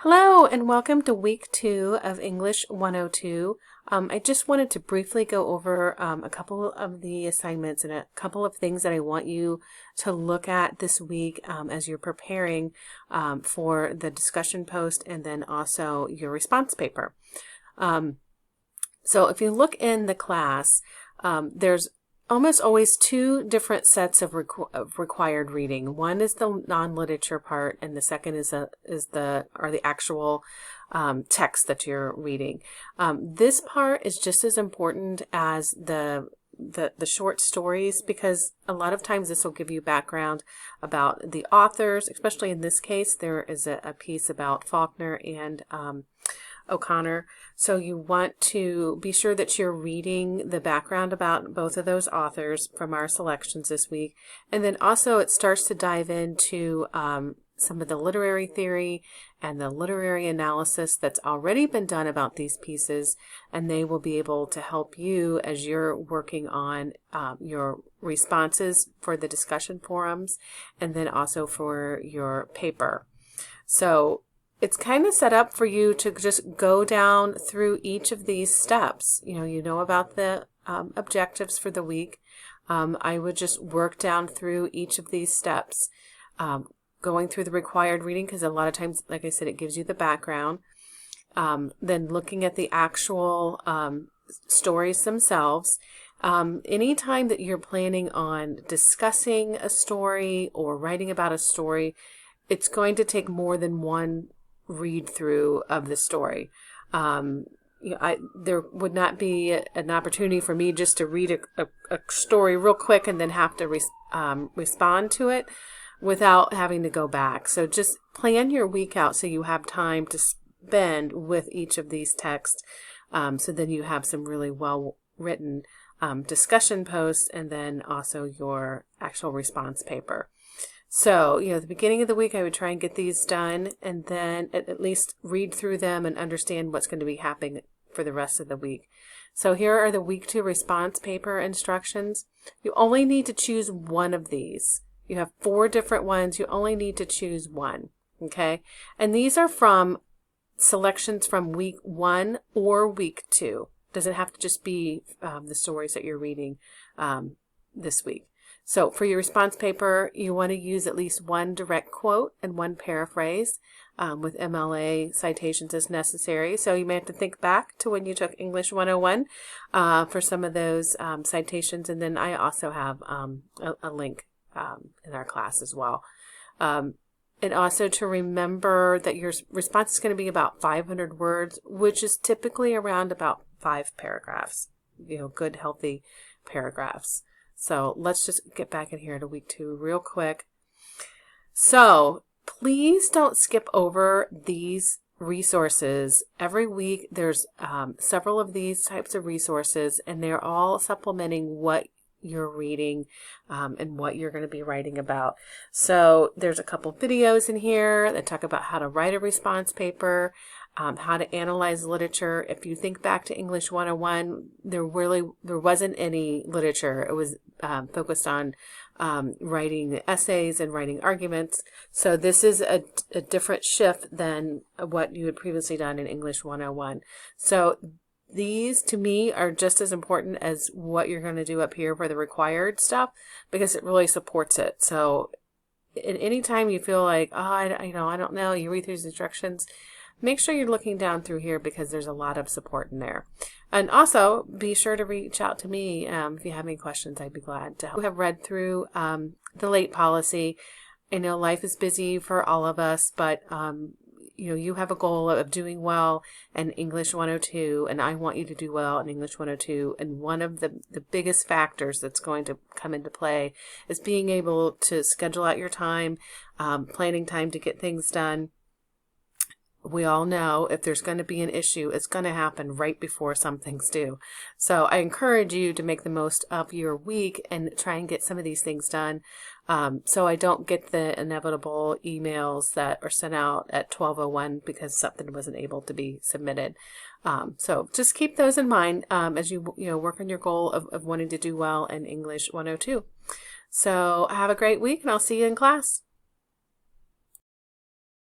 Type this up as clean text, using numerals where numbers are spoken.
Hello and welcome to week 2 of English 102. I just wanted to briefly go over a couple of the assignments and a couple of things that I want you to look at this week as you're preparing for the discussion post and then also your response paper. So if you look in the class, there's almost always two different sets of required reading. One is the non-literature part, and the second is the actual text that you're reading. This part is just as important as the short stories, because a lot of times this will give you background about the authors. Especially in this case, there is a piece about Faulkner and O'Connor. So you want to be sure that you're reading the background about both of those authors from our selections this week. And then also it starts to dive into some of the literary theory and the literary analysis that's already been done about these pieces, and they will be able to help you as you're working on your responses for the discussion forums and then also for your paper. So it's kind of set up for you to just go down through each of these steps. You know about the objectives for the week. I would just work down through each of these steps, going through the required reading, because a lot of times, like I said, it gives you the background. Then looking at the actual stories themselves. Anytime that you're planning on discussing a story or writing about a story, it's going to take more than one read through of the story. There would not be an opportunity for me just to read a story real quick and then have to respond to it without having to go back. So just plan your week out so you have time to spend with each of these texts, so then you have some really well written discussion posts and then also your actual response paper. So, at the beginning of the week, I would try and get these done and then at least read through them and understand what's going to be happening for the rest of the week. So here are the week 2 response paper instructions. You only need to choose one of these. You have 4 different ones. You only need to choose one. Okay. And these are from selections from week 1 or week 2. Doesn't have to just be the stories that you're reading this week. So for your response paper, you want to use at least one direct quote and one paraphrase with MLA citations as necessary. So you may have to think back to when you took English 101 for some of those citations. And then I also have a link in our class as well. And also to remember that your response is going to be about 500 words, which is typically around about 5 paragraphs, good, healthy paragraphs. So let's just get back in here to week 2 real quick. So please don't skip over these resources. Every week there's several of these types of resources, and they're all supplementing what you're reading and what you're going to be writing about. So there's a couple videos in here that talk about how to write a response paper, how to analyze literature. If you think back to English 101, there wasn't any literature. It was focused on writing essays and writing arguments. So this is a different shift than what you had previously done in English 101. So these, to me, are just as important as what you're going to do up here for the required stuff, because it really supports it. So at any time you feel like, I don't know, you read through these instructions, make sure you're looking down through here, because there's a lot of support in there. And also be sure to reach out to me if you have any questions. I'd be glad to help. We have read through the late policy. I know life is busy for all of us, but you have a goal of doing well in English 102, and I want you to do well in English 102. And one of the biggest factors that's going to come into play is being able to schedule out your time, planning time to get things done. We all know if there's going to be an issue, it's going to happen right before some things do. So I encourage you to make the most of your week and try and get some of these things done, so I don't get the inevitable emails that are sent out at 12:01 because something wasn't able to be submitted. So just keep those in mind as you work on your goal of wanting to do well in English 102. So have a great week, and I'll see you in class.